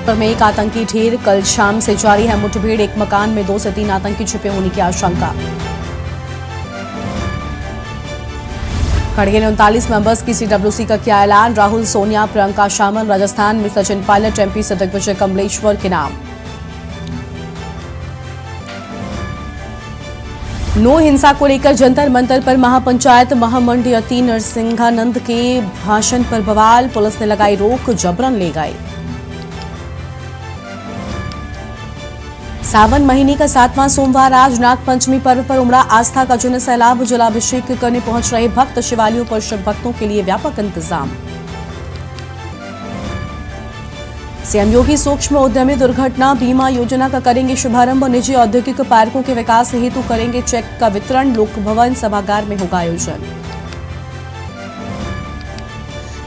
में एक आतंकी ढेर, कल शाम से जारी है मुठभेड़। एक मकान में 2 से 3 आतंकी छिपे होने की आशंका। खड़गे ने 39 मेंबर्स की CWC का किया ऐलान। राहुल, सोनिया, प्रियंका शामिल। राजस्थान में सचिन पायलट, MP से दिग्विजय कमलेश्वर के नाम। नो हिंसा को लेकर जंतर मंतर पर महापंचायत। महामंडलपति नरसिंहानंद के भाषण पर बवाल, पुलिस ने लगाई रोक, जबरन ले गए। सावन महीने का 7वां सोमवार आज। नागपंचमी पर्व पर उमड़ा आस्था का जन सैलाब। जलाभिषेक करने पहुंच रहे भक्त। शिवालयों पर शिव भक्तों के लिए व्यापक इंतजाम। सीएम योगी सूक्ष्म उद्यमी दुर्घटना बीमा योजना का करेंगे शुभारंभ। निजी औद्योगिक पार्कों के विकास हेतु करेंगे चेक का वितरण। लोक भवन सभागार में होगा आयोजन।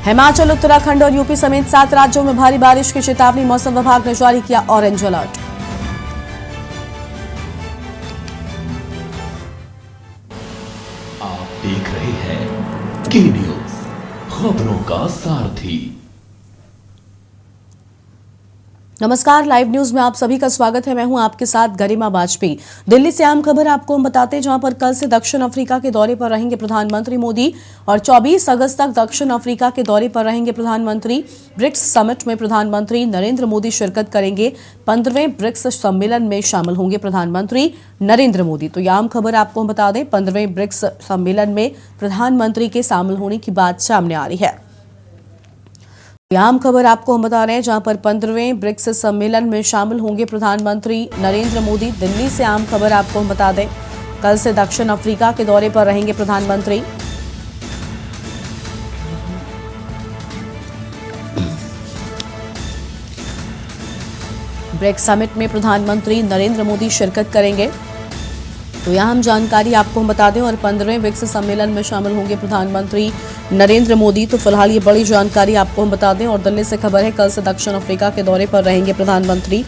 हिमाचल, उत्तराखंड और यूपी समेत 7 राज्यों में भारी बारिश की चेतावनी। मौसम विभाग ने जारी किया ऑरेंज अलर्ट। आप देख रहे हैं के न्यूज, खबरों का सारथी। नमस्कार, लाइव न्यूज में आप सभी का स्वागत है। मैं हूं आपके साथ गरिमा वाजपेयी। दिल्ली से अहम खबर आपको हम बताते हैं, जहां पर कल से दक्षिण अफ्रीका के दौरे पर रहेंगे प्रधानमंत्री मोदी और 24 अगस्त तक दक्षिण अफ्रीका के दौरे पर रहेंगे प्रधानमंत्री। ब्रिक्स समिट में प्रधानमंत्री नरेंद्र मोदी शिरकत करेंगे। 15वें ब्रिक्स सम्मेलन में शामिल होंगे प्रधानमंत्री नरेंद्र मोदी। तो यह अहम खबर आपको हम बता दें, 15वें ब्रिक्स सम्मेलन में प्रधानमंत्री के शामिल होने की बात सामने आ रही है। आम खबर आपको हम बता रहे हैं, जहां पर 15वें ब्रिक्स सम्मेलन में शामिल होंगे प्रधानमंत्री नरेंद्र मोदी। दिल्ली से आम खबर आपको हम बता दें, कल से दक्षिण अफ्रीका के दौरे पर रहेंगे प्रधानमंत्री। ब्रिक्स समिट में प्रधानमंत्री नरेंद्र मोदी शिरकत करेंगे। तो यहाँ हम जानकारी आपको हम बता दें, और 15वें ब्रिक्स सम्मेलन में शामिल होंगे प्रधानमंत्री नरेंद्र मोदी। तो फिलहाल ये बड़ी जानकारी आपको हम बता दें। और दिल्ली से खबर है, कल से दक्षिण अफ्रीका के दौरे पर रहेंगे प्रधानमंत्री।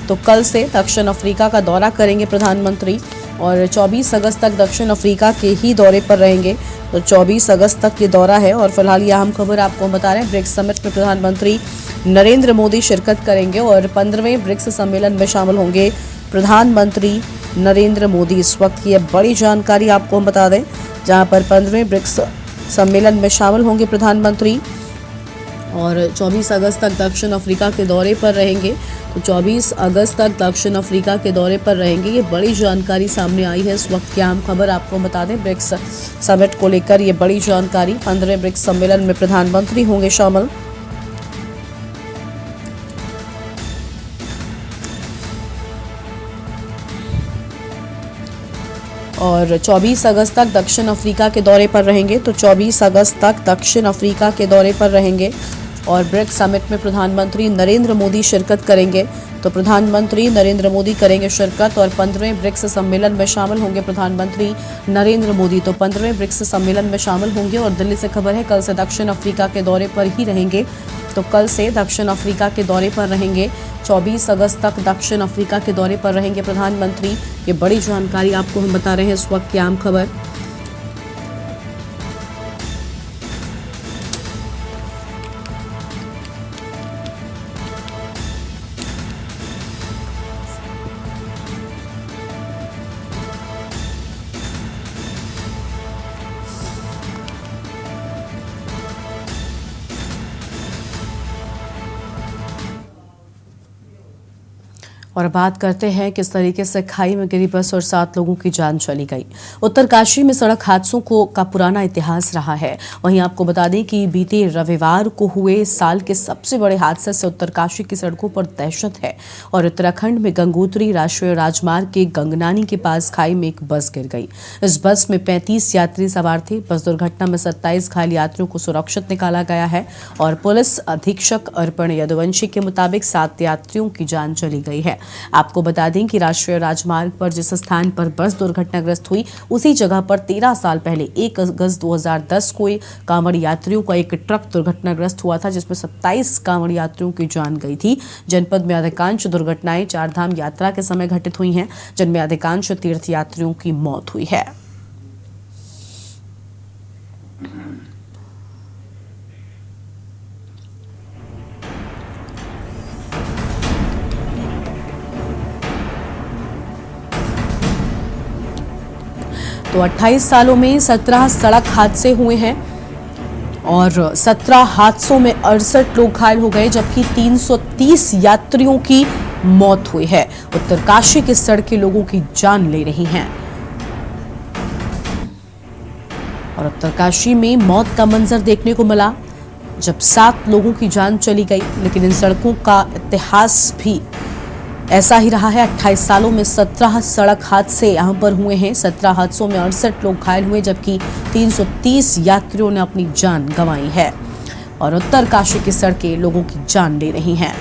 तो कल से दक्षिण अफ्रीका का दौरा करेंगे प्रधानमंत्री और 24 अगस्त तक दक्षिण अफ्रीका के ही दौरे पर रहेंगे। तो 24 अगस्त तक ये दौरा है। और फिलहाल ये अहम खबर आपको हम बता रहे हैं, ब्रिक्स समिट में प्रधानमंत्री नरेंद्र मोदी शिरकत करेंगे और 15वें ब्रिक्स सम्मेलन में शामिल होंगे प्रधानमंत्री नरेंद्र मोदी। इस वक्त की बड़ी जानकारी आपको हम बता दें, जहां पर 15वें ब्रिक्स सम्मेलन में शामिल होंगे प्रधानमंत्री और 24 अगस्त तक दक्षिण अफ्रीका के दौरे पर रहेंगे। तो 24 अगस्त तक दक्षिण अफ्रीका के दौरे पर रहेंगे। ये बड़ी जानकारी सामने आई है। इस वक्त की अहम खबर आपको हम बता दें, ब्रिक्स समिट को लेकर ये बड़ी जानकारी। 15वें ब्रिक्स सम्मेलन में प्रधानमंत्री होंगे शामिल। और 24 अगस्त तक दक्षिण अफ्रीका के दौरे पर रहेंगे। तो 24 अगस्त तक दक्षिण अफ्रीका के दौरे पर रहेंगे और ब्रिक्स समिट में प्रधानमंत्री नरेंद्र मोदी शिरकत करेंगे। तो प्रधानमंत्री नरेंद्र मोदी करेंगे शिरकत और 15वें ब्रिक्स सम्मेलन में शामिल होंगे प्रधानमंत्री नरेंद्र मोदी। तो 15वें ब्रिक्स सम्मेलन में शामिल होंगे। और दिल्ली से खबर है, कल से दक्षिण अफ्रीका के दौरे पर ही रहेंगे। तो कल से दक्षिण अफ्रीका के दौरे पर रहेंगे। 24 अगस्त तक दक्षिण अफ्रीका के दौरे पर रहेंगे प्रधानमंत्री। ये बड़ी जानकारी आपको हम बता रहे हैं, इस वक्त की आम खबर। और बात करते हैं किस तरीके से खाई में गिरी बस और 7 लोगों की जान चली गई। उत्तरकाशी में सड़क हादसों का पुराना इतिहास रहा है। वहीं आपको बता दें कि बीते रविवार को हुए साल के सबसे बड़े हादसे से उत्तरकाशी की सड़कों पर दहशत है। और उत्तराखंड में गंगोत्री राष्ट्रीय राजमार्ग के गंगनानी के पास खाई में एक बस गिर गई। इस बस में 35 यात्री सवार थे। बस दुर्घटना में 27 घायल यात्रियों को सुरक्षित निकाला गया है। और पुलिस अधीक्षक अर्पण यदुवंशी के मुताबिक 7 यात्रियों की जान चली गई है। आपको बता दें कि राष्ट्रीय राजमार्ग पर जिस स्थान पर बस दुर्घटनाग्रस्त हुई, उसी जगह पर 13 साल पहले 1 अगस्त 2010 को कांवड़ यात्रियों का एक ट्रक दुर्घटनाग्रस्त हुआ था, जिसमें 27 कांवड़ यात्रियों की जान गई थी। जनपद में अधिकांश दुर्घटनाएं 4 धाम यात्रा के समय घटित हुई हैं, जिनमें अधिकांश तीर्थ यात्रियों की मौत हुई है। तो 28 सालों में 17 सड़क हादसे हुए हैं और 17 हादसों में 68 लोग घायल हो गए, जबकि 330 यात्रियों की मौत हुई है। उत्तरकाशी की सड़कें लोगों की जान ले रही हैं और उत्तरकाशी में मौत का मंजर देखने को मिला जब 7 लोगों की जान चली गई। लेकिन इन सड़कों का इतिहास भी ऐसा ही रहा है। 28 सालों में 17 सड़क हादसे यहां पर हुए हैं। 17 हादसों में 68 लोग घायल हुए, जबकि 330 यात्रियों ने अपनी जान गंवाई है और उत्तरकाशी की सड़कें लोगों की जान ले रही हैं।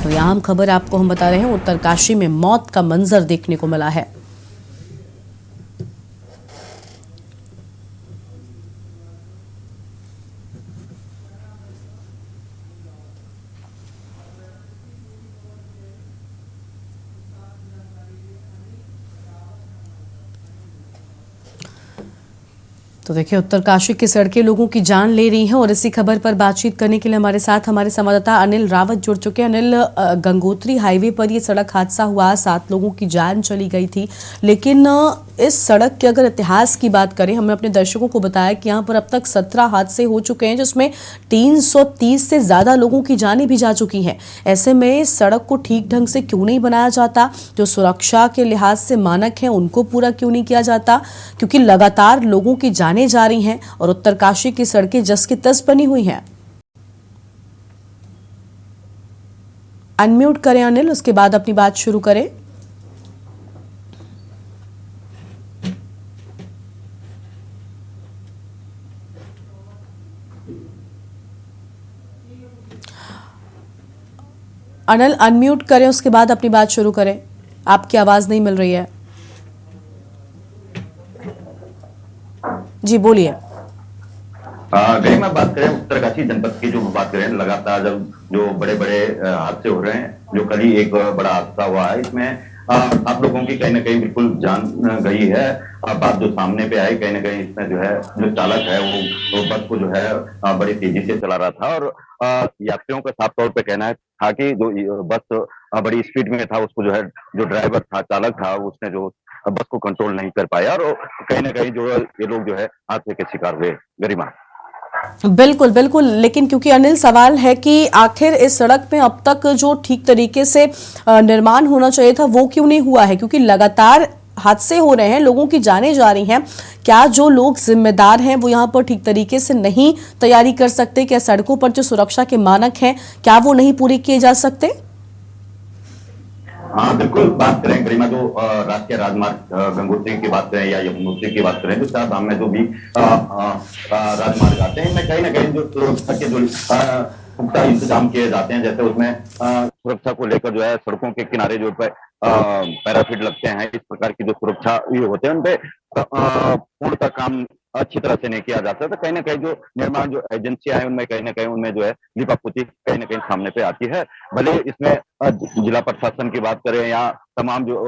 तो यहां हम खबर आपको हम बता रहे हैं, उत्तरकाशी में मौत का मंजर देखने को मिला है। तो देखिए, उत्तरकाशी की सड़कें लोगों की जान ले रही हैं और इसी खबर पर बातचीत करने के लिए हमारे साथ हमारे संवाददाता अनिल रावत जुड़ चुके हैं। अनिल, गंगोत्री हाईवे पर ये सड़क हादसा हुआ, 7 लोगों की जान चली गई थी, लेकिन इस सड़क के अगर इतिहास की बात करें, हमने अपने दर्शकों को बताया कि यहाँ पर अब तक 17 हादसे हो चुके हैं, जिसमें 330 से ज्यादा लोगों की जानें भी जा चुकी हैं। ऐसे में सड़क को ठीक ढंग से क्यों नहीं बनाया जाता? जो सुरक्षा के लिहाज से मानक हैं उनको पूरा क्यों नहीं किया जाता? क्योंकि लगातार लोगों की जानें जा रही हैं और उत्तरकाशी की सड़कें जस की तस बनी हुई हैं। अनम्यूट करें अनिल, उसके बाद अपनी बात शुरू करें। अनिल, अनम्यूट करें, उसके बाद अपनी बात शुरू करें। आपकी आवाज नहीं मिल रही है। जी बोलिए। गरिमा, बात करें उत्तरकाशी जनपद की, जो बात करें लगातार जो बड़े बड़े हादसे हो रहे हैं, जो कल ही एक बड़ा हादसा हुआ है, इसमें आप लोगों की कहीं ना कहीं बिल्कुल जान गई है। बात जो सामने पे आई, कहीं ना कहीं इसमें जो है जो चालक है वो बस को जो है बड़ी तेजी से चला रहा था और यात्रियों का साफ तौर पे कहना था कि जो बस बड़ी स्पीड में था, उसको जो है जो ड्राइवर था, चालक था, उसने जो बस को कंट्रोल नहीं कर पाया और कहीं ना कहीं जो ये लोग जो है हादसे के शिकार हुए। गरिमा, बिल्कुल बिल्कुल, लेकिन क्योंकि अनिल सवाल है कि आखिर इस सड़क में अब तक जो ठीक तरीके से निर्माण होना चाहिए था वो क्यों नहीं हुआ है? क्योंकि लगातार हादसे हो रहे हैं, लोगों की जानें जा रही हैं। क्या जो लोग जिम्मेदार हैं वो यहाँ पर ठीक तरीके से नहीं तैयारी कर सकते? क्या सड़कों पर जो सुरक्षा के मानक हैं क्या वो नहीं पूरे किए जा सकते? हाँ बिल्कुल, बात करें गरिमा, जो राष्ट्रीय राजमार्ग गंगोत्री की बात करें या यमुनोत्री की बात करें, जो चार धाम में जो भी राजमार्ग आते हैं, इनमें कहीं ना कहीं जो सुरक्षा के जो पुख्ता इंतजाम किए जाते हैं, जैसे उसमें सुरक्षा को लेकर जो है सड़कों के किनारे जो पैराफिट लगते हैं, इस प्रकार की जो सुरक्षा ये होते हैं, उनपे पूर्णतः काम अच्छी तरह से नहीं किया जाता। तो कहीं ना कहीं जो निर्माण जो एजेंसियां हैं, उनमें कहीं ना कहीं उनमें जो है लिपापोती कहीं ना कहीं सामने पे आती है। भले इसमें जिला प्रशासन की बात करें या तमाम जो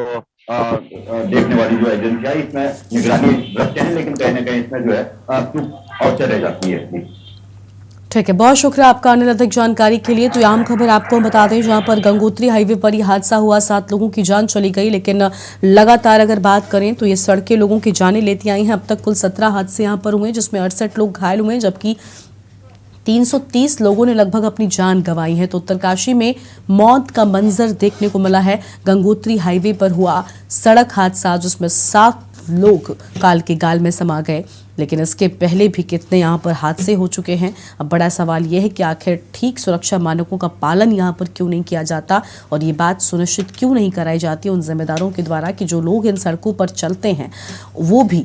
देखने वाली जो एजेंसियां, इसमें निगरानी रखते हैं, लेकिन कहीं ना कहीं इसमें जो है चूक और रह जाती है। ठीक है, बहुत शुक्रिया आपका अनिल, अधिक जानकारी के लिए। तो यहाँ खबर आपको हम बता दें, जहाँ पर गंगोत्री हाईवे पर यह हादसा हुआ, 7 लोगों की जान चली गई, लेकिन लगातार अगर बात करें तो ये सड़कें लोगों की जानें लेती आई हैं। अब तक कुल 17 हादसे यहाँ पर हुए, जिसमें 68 लोग घायल हुए, जबकि 330 लोगों ने लगभग अपनी जान गंवाई है। तो उत्तरकाशी में मौत का मंजर देखने को मिला है। गंगोत्री हाईवे पर हुआ सड़क हादसा, जिसमें 7 लोग काल के गाल में समा गए। लेकिन इसके पहले भी कितने यहाँ पर हादसे हो चुके हैं। अब बड़ा सवाल यह है कि आखिर ठीक सुरक्षा मानकों का पालन यहाँ पर क्यों नहीं किया जाता और ये बात सुनिश्चित क्यों नहीं कराई जाती उन जिम्मेदारों के द्वारा कि जो लोग इन सड़कों पर चलते हैं वो भी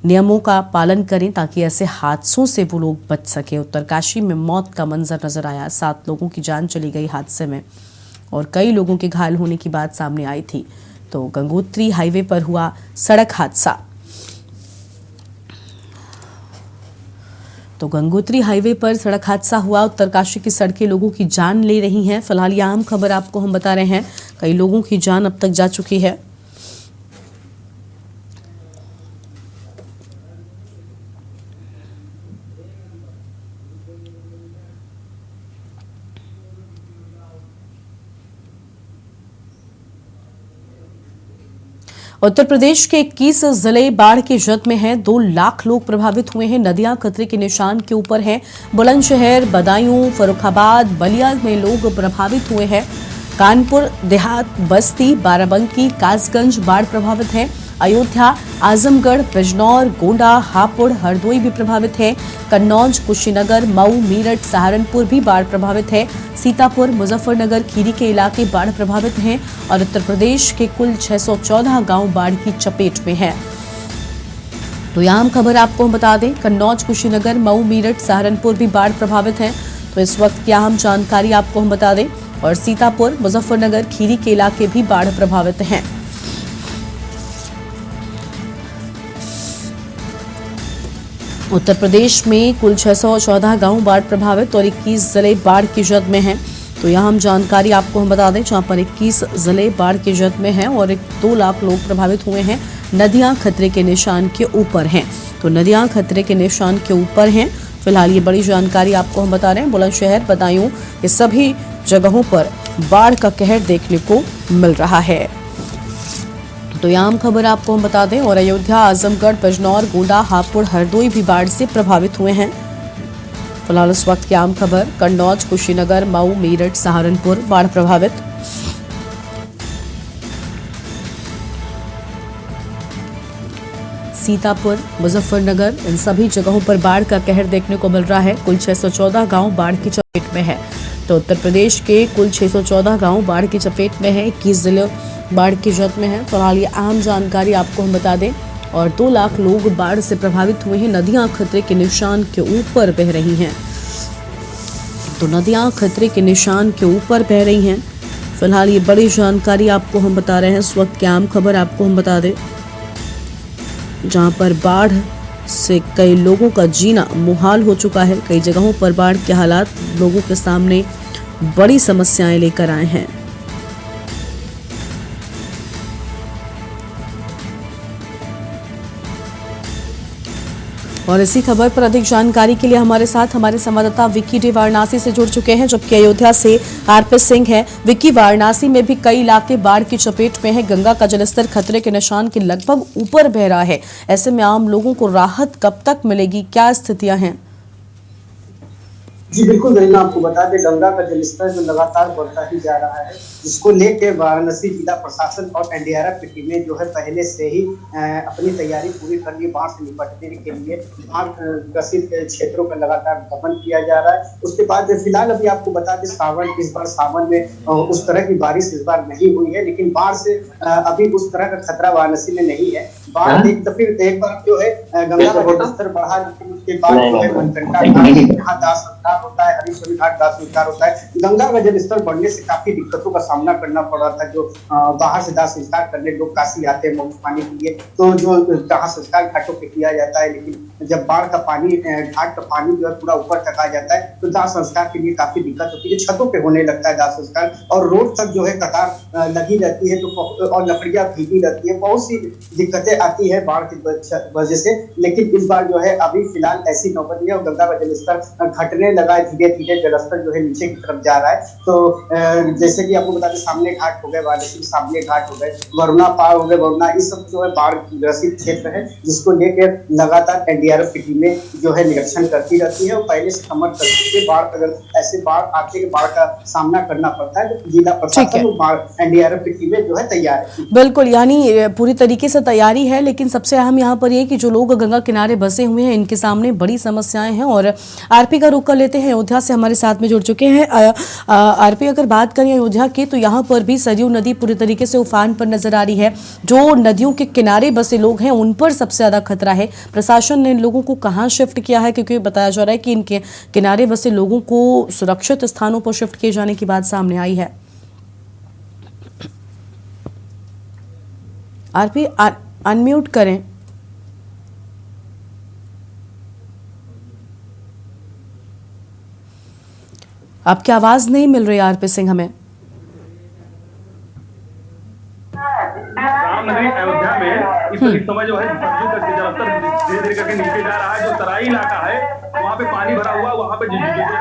नियमों का पालन करें, ताकि ऐसे हादसों से वो लोग बच सके। उत्तरकाशी में मौत का मंजर नजर आया, 7 लोगों की जान चली गई हादसे में और कई लोगों के घायल होने की बात सामने आई थी। तो गंगोत्री हाईवे पर हुआ सड़क हादसा। तो गंगोत्री हाईवे पर सड़क हादसा हुआ, उत्तरकाशी की सड़कें लोगों की जान ले रही हैं। फिलहाल ये अहम खबर आपको हम बता रहे हैं, कई लोगों की जान अब तक जा चुकी है। उत्तर प्रदेश के 21 जिले बाढ़ की जद में हैं। 2 लाख लोग प्रभावित हुए हैं। नदियां खतरे के निशान के ऊपर हैं। बुलंदशहर, बदायूं, फर्रुखाबाद, बलिया में लोग प्रभावित हुए हैं। कानपुर देहात, बस्ती, बाराबंकी, कासगंज बाढ़ प्रभावित है। अयोध्या, आजमगढ़, बिजनौर, गोंडा, हापुड़, हरदोई भी प्रभावित है। कन्नौज, कुशीनगर, मऊ, मेरठ, सहारनपुर भी बाढ़ प्रभावित है। सीतापुर, मुजफ्फरनगर, खीरी के इलाके बाढ़ प्रभावित हैं और उत्तर प्रदेश के कुल 614 गांव बाढ़ की चपेट में हैं। तो यहाँ हम खबर आपको हम बता दें, कन्नौज, कुशीनगर, मऊ, मेरठ, सहारनपुर भी बाढ़ प्रभावित हैं। तो इस वक्त क्या हम जानकारी आपको हम बता दें, और सीतापुर, मुजफ्फरनगर, खीरी के इलाके भी बाढ़ प्रभावित हैं। उत्तर प्रदेश में कुल 614 गांव बाढ़ प्रभावित और 21 जिले बाढ़ की जद में हैं। तो यहाँ हम जानकारी आपको हम बता दें, जहाँ पर 21 जिले बाढ़ की जद में हैं और 2 लाख लोग प्रभावित हुए हैं। नदियां खतरे के निशान के ऊपर हैं। तो नदियां खतरे के निशान के ऊपर हैं। फिलहाल ये बड़ी जानकारी आपको हम बता रहे हैं। बुलंदशहर, बदायूं, ये सभी जगहों पर बाढ़ का कहर देखने को मिल रहा है। तो यहाँ हम खबर आपको हम बता दें, और अयोध्या, आजमगढ़, बिजनौर, गोंडा, हापुड़, हरदोई भी बाढ़ से प्रभावित हुए हैं। फिलहाल इस वक्त की आम खबर, कन्नौज, कुशीनगर, मऊ, मेरठ, सहारनपुर बाढ़ प्रभावित। सीतापुर, मुजफ्फरनगर, इन सभी जगहों पर बाढ़ का कहर देखने को मिल रहा है। कुल 614 गांव बाढ़ की चपेट में है। तो उत्तर प्रदेश के कुल 614 गांव बाढ़ की चपेट में है। 21 जिले बाढ़ की जद में है। फिलहाल ये अहम जानकारी आपको हम बता दें, और 2 लाख लोग बाढ़ से प्रभावित हुए हैं। नदियां खतरे के निशान के ऊपर बह रही हैं। तो नदियां खतरे के निशान के ऊपर बह रही हैं। फिलहाल ये बड़ी जानकारी आपको हम बता रहे हैं। इस वक्त की आम खबर आपको हम बता दें, जहां पर बाढ़ से कई लोगों का जीना मुहाल हो चुका है। कई जगहों पर बाढ़ के हालात लोगों के सामने बड़ी समस्याएं लेकर आए हैं। और इसी खबर पर अधिक जानकारी के लिए हमारे साथ हमारे संवाददाता विक्की डी वाराणसी से जुड़ चुके हैं, जबकि अयोध्या से आरपी सिंह है। विक्की, वाराणसी में भी कई इलाके बाढ़ की चपेट में है। गंगा का जलस्तर खतरे के निशान के लगभग ऊपर बह रहा है। ऐसे में आम लोगों को राहत कब तक मिलेगी, क्या स्थितियां हैं? जी बिल्कुल गरिमा, आपको बता दें, गंगा का जलस्तर जो लगातार बढ़ता ही जा रहा है, जिसको लेकर वाराणसी जिला प्रशासन और एनडीआरएफ की टीमें जो है पहले से ही अपनी तैयारी पूरी कर ली। बाढ़ से निपटने के लिए बाढ़ ग्रसित क्षेत्रों का लगातार दमन किया जा रहा है। उसके बाद फिलहाल अभी आपको बता दें, इस बार सावन में उस तरह की बारिश इस बार नहीं हुई है, लेकिन बाढ़ से अभी उस तरह का खतरा वाराणसी में नहीं है। बाढ़ एक बार जो है गंगा का जलस्तर बढ़ा, लेकिन उसके बाद जो है मनकंडा घाट, दास संस्कार होता है, हरीश्वरी घाट दास संस्कार होता है। गंगा का जलस्तर बढ़ने से काफी दिक्कतों का सामना करना पड़ रहा था। जो बाहर से दाह संस्कार करने लोग काशी आते हैं मुफ्त पानी के लिए, तो जो दाह संस्कार घाटों पे किया जाता है, लेकिन जब बाढ़ का पानी, घाट का पानी जो है पूरा ऊपर तक आ जाता है, तो दाह संस्कार के लिए काफी दिक्कत होती है। छतों पे होने लगता है दाह संस्कार, और रोड तक जो है कतार लगी रहती है, तो और लकड़ियां भीगी रहती है। बहुत सी दिक्कतें आती है बाढ़ की वजह से। लेकिन इस बार जो है अभी फिलहाल ऐसी नौबत नहीं है, और गंगा का जलस्तर घटने लगा है। धीरे धीरे जलस्तर जो है नीचे की तरफ जा रहा है। तो जैसे कि आपको बता दें, सामने घाट हो गए, वाराणसी सामने घाट हो गए, वरुणा पार हो गए, वरुणा, इस सब जो है बाढ़ ग्रसित क्षेत्र है, जिसको लेकर लगातार एनडीआरएफ की टीमें जो है निरीक्षण करती रहती है, और पहले से समझ करती है बाढ़, अगर ऐसे बाढ़ आते बाढ़ का सामना करना पड़ता है, तो जिला प्रशासन और एनडीआरएफ की टीमें जो है तैयार है। बिल्कुल, यानी पूरी तरीके से तैयारी है। लेकिन सबसे अहम यहाँ पर ये कि जो लोग गंगा किनारे बसे हुए हैं, इनके सामने बड़ी समस्याएं हैं। और आरपी का रुख कर लेते हैं, अयोध्या से हमारे साथ में जुड़ चुके हैं। आरपी, अगर बात करें अयोध्या की, तो यहाँ पर भी सरयू नदी पूरी तरीके से उफान पर नजर आ रही है। जो नदियों के किनारे बसे लोग हैं, उन पर सबसे ज्यादा खतरा है। प्रशासन ने इन लोगों को कहाँ शिफ्ट किया है, क्योंकि बताया जा रहा है कि इनके किनारे बसे लोगों को सुरक्षित स्थानों पर शिफ्ट किए जाने की बात सामने आई है। आरपी, अनम्यूट करें। आपकी आवाज नहीं मिल रही आरपी सिंह हमें। रामनगरी अयोध्या में इस समय जो है जलस्तर धीरे धीरे करके नीचे जा रहा है। जो तराई इलाका है, वहाँ पे पानी भरा हुआ, वहाँ पे दूसरे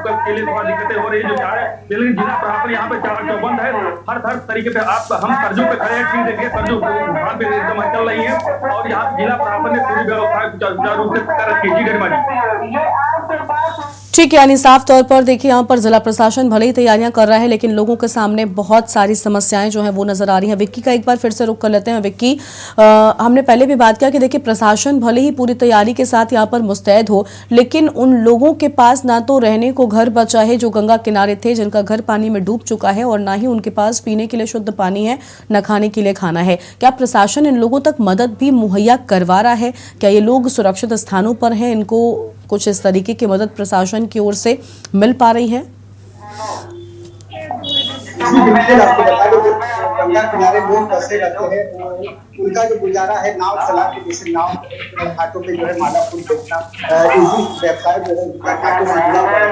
पक्ष के लिए थोड़ा दिक्कतें हो रही है, जो चाह रहे हैं, लेकिन जिला प्रशासन यहाँ पे चार चौबंद है, हर तरीके से आप हम कर्जों पे खड़े हैं, ठीक देखिए कर्जों उठान पे एकदम चल रही है, और यहाँ जिला प्रशासन ने पूरी व्यवस्था सुचारू रूप से कर रखी है। जी गरिमा जी। ठीक है, यानी साफ तौर पर देखिए यहाँ पर जिला प्रशासन भले ही तैयारियां कर रहा है, लेकिन लोगों के सामने बहुत सारी समस्याएं जो हैं वो नजर आ रही हैं। विक्की का एक बार फिर से रुख कर लेते हैं। विक्की, हमने पहले भी बात किया कि देखिए प्रशासन भले ही पूरी तैयारी के साथ यहाँ पर मुस्तैद हो, लेकिन उन लोगों के पास ना तो रहने को घर बचा है जो गंगा किनारे थे, जिनका घर पानी में डूब चुका है, और ना ही उनके पास पीने के लिए शुद्ध पानी है, न खाने के लिए खाना है। क्या प्रशासन इन लोगों तक मदद भी मुहैया करवा रहा है? क्या ये लोग सुरक्षित स्थानों पर हैं? इनको कुछ इस तरीके की मदद प्रशासन की ओर से मिल पा रही है? जी बिल्कुल, आपको बता दें जो गंगा किनारे लोग बसे रहते हैं, उनका जो गुजारा है नाव चला के, जैसे नाव घाटों पे जो है माला फूल बेचना, इसी व्यवसाय जो है घाटों से जुड़ा हुआ है,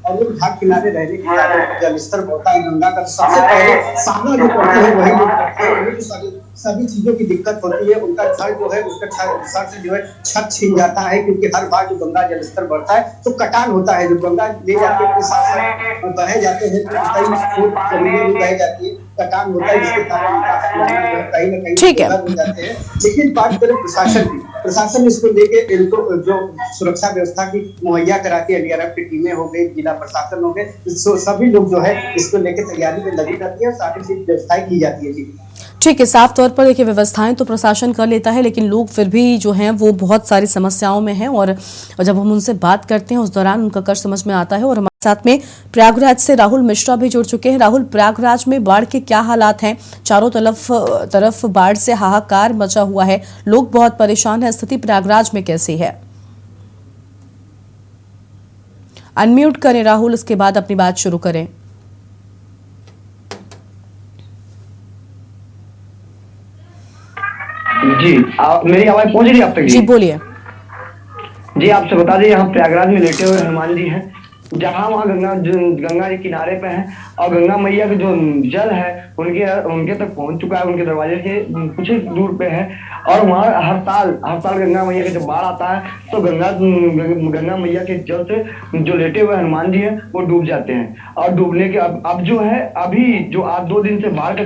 और वो घाट किनारे रहने के बाद जलस्तर बढ़ता है गंगा का, सबसे पहले सामना जो करते हैं वही लोग करते हैं, उन्हें सभी चीजों की दिक्कत होती है। उनका घर जो है उसका सर से जो है छत छीन जाता है, क्योंकि हर बार जो गंगा जलस्तर बढ़ता है तो कटान होता है, जो गंगा ले जाते हैं साथ बहे जाते हैं, कई फुट जमीनें भी बह जाती है, कटान होता है, जिसके कारण कहीं न कहीं बेघर हो जाते हैं। लेकिन बात करें प्रशासन की, प्रशासन इसको लेके इनको जो सुरक्षा व्यवस्था की मुहैया कराती है, एनडीआरएफ की टीमें हो गई, जिला प्रशासन हो गए, सभी लोग जो है इसको लेके तैयारी में लगी रहती है और सारी चीज व्यवस्थाएं की जाती है। जी ठीक है, साफ तौर पर देखिए व्यवस्थाएं तो प्रशासन कर लेता है, लेकिन लोग फिर भी जो हैं वो बहुत सारी समस्याओं में हैं, और जब हम उनसे बात करते हैं उस दौरान उनका कष्ट समझ में आता है। और हमारे साथ में प्रयागराज से राहुल मिश्रा भी जुड़ चुके हैं। राहुल, प्रयागराज में बाढ़ के क्या हालात हैं? चारों तरफ बाढ़ से हाहाकार मचा हुआ है, लोग बहुत परेशान हैं, स्थिति प्रयागराज में कैसी है? अनम्यूट करें राहुल, इसके बाद अपनी बात शुरू करें। जी मेरी आवाज पहुंच रही है आप तक? जी बोलिए। जी आपसे बता दें, यहाँ प्रयागराज में लेटे हुए हनुमान जी हैं, जहाँ वहाँ गंगा जी किनारे पे हैं, और गंगा मैया का जो जल है उनके तक पहुंच चुका है, उनके दरवाजे के कुछ ही दूर पे है। और वहाँ हर साल गंगा मैया का जब बाढ़ आता है तो गंगा मैया के जल से जो लेटे हुए हनुमान जी हैं वो डूब जाते हैं, और डूबने के अब जो है अभी जो आज 2 दिन से बाढ़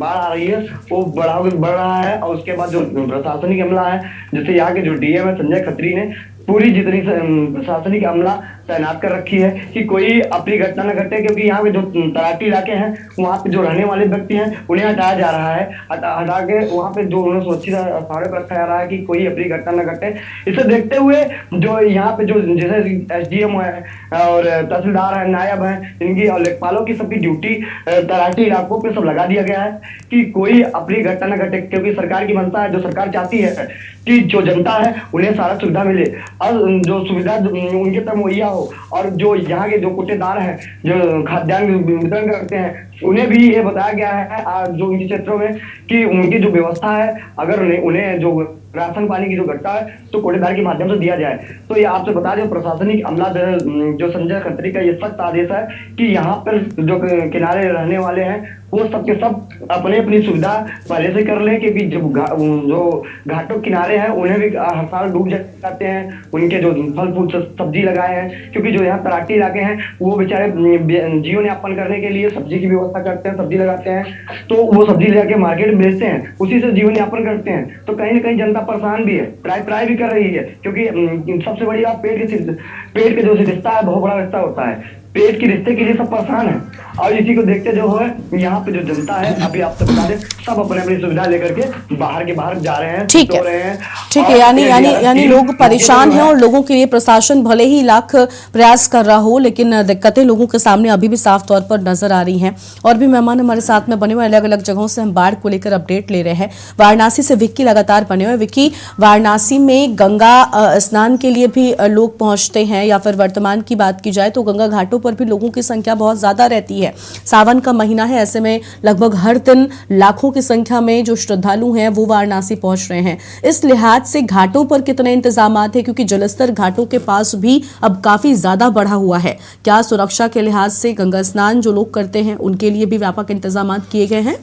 आ रही है वो बढ़ रहा है। और उसके बाद जो प्रशासनिक अमला है, जैसे यहाँ के जो डीएम है संजय खत्री ने पूरी जितनी प्रशासनिक अमला तैनात कर रखी है कि कोई अपनी घटना न घटे, क्योंकि यहाँ पे जो तराटी इलाके हैं वहाँ पे जो रहने वाले व्यक्ति हैं उन्हें हटाया जा रहा है, हटा के वहाँ पे जो उन्हें सुरक्षित स्थानों पर रखा जा रहा है कि कोई अपनी घटना न घटे। इसे देखते हुए जो यहाँ पे जो जैसे एसडीएम है और तहसीलदार है, नायब है, इनकी और लेखपालों की सबकी ड्यूटी तराटी इलाकों पे सब लगा दिया गया है कि कोई अपनी घटना न घटे, क्योंकि सरकार की मंशा है, जो सरकार चाहती है कि जो जनता है उन्हें सारा सुविधा मिले और जो सुविधा उनके तक मुहैया हो। और जो यहाँ के जो कुटेदार हैं जो खाद्यान्न वितरण करते हैं उन्हें भी ये बताया गया है जो उनके क्षेत्रों में कि उनकी जो व्यवस्था है, अगर उन्हें जो राशन पानी की जो घटता है तो कोटेदार के माध्यम से दिया जाए। तो ये आपसे बता दें, प्रशासनिक अमला जो संजय खत्री का ये सख्त आदेश है कि यहाँ पर जो किनारे रहने वाले हैं वो सबके सब अपने अपनी सुविधा पहले से कर लें, क्योंकि जो घाटों किनारे हैं उन्हें भी हर साल डूब जाते हैं, उनके जो फल फूल सब्जी लगाए हैं, क्योंकि जो यहाँ तराटी इलाके हैं वो बेचारे जीवन यापन करने के लिए सब्जी की व्यवस्था करते हैं, सब्जी लगाते हैं, तो वो सब्जी लेके मार्केट में बेचते हैं, उसी से जीवन यापन करते हैं। तो कहीं ना कहीं जनता परेशान भी है, ट्राई भी कर रही है, क्योंकि सबसे बड़ी बात पेट के जो रिश्ता है बहुत बड़ा रिश्ता होता है, पेट के रिश्ते के लिए सब परेशान है। और इसी को देखते जो है यहाँ पे जो जनता है, अभी आपसे बता दें, सब अपने अपनी सुविधा लेकर के बाहर जा रहे हैं, ठीक है, यानी लोग परेशान हैं, और लोगों के लिए प्रशासन भले ही लाख प्रयास कर रहा हो, लेकिन दिक्कतें लोगों के सामने अभी भी साफ तौर पर नजर आ रही हैं। और भी मेहमान हमारे साथ में बने हुए, अलग अलग जगहों से हम बाढ़ को लेकर अपडेट ले रहे हैं। वाराणसी से विक्की लगातार बने हुए। विक्की, वाराणसी में गंगा स्नान के लिए भी लोग पहुंचते हैं, या फिर वर्तमान की बात की जाए तो गंगा घाटों पर भी लोगों की संख्या बहुत ज्यादा रहती है। सावन का महीना है, ऐसे में लगभग हर दिन लाखों की संख्या में जो श्रद्धालु हैं वो वाराणसी पहुंच रहे हैं। इस लिहाज से घाटों पर कितने इंतजामात हैं, क्योंकि जलस्तर घाटों के पास भी अब काफी ज्यादा बढ़ा हुआ है? क्या सुरक्षा के लिहाज से गंगा स्नान जो लोग करते हैं उनके लिए भी व्यापक इंतजामात किए गए हैं?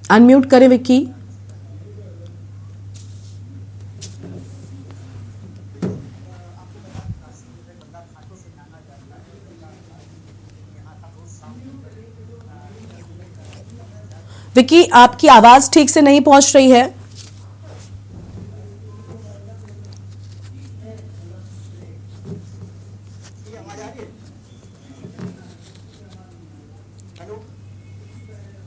अनम्यूट करें विक्की। विकी, आपकी आवाज ठीक से नहीं पहुंच रही है।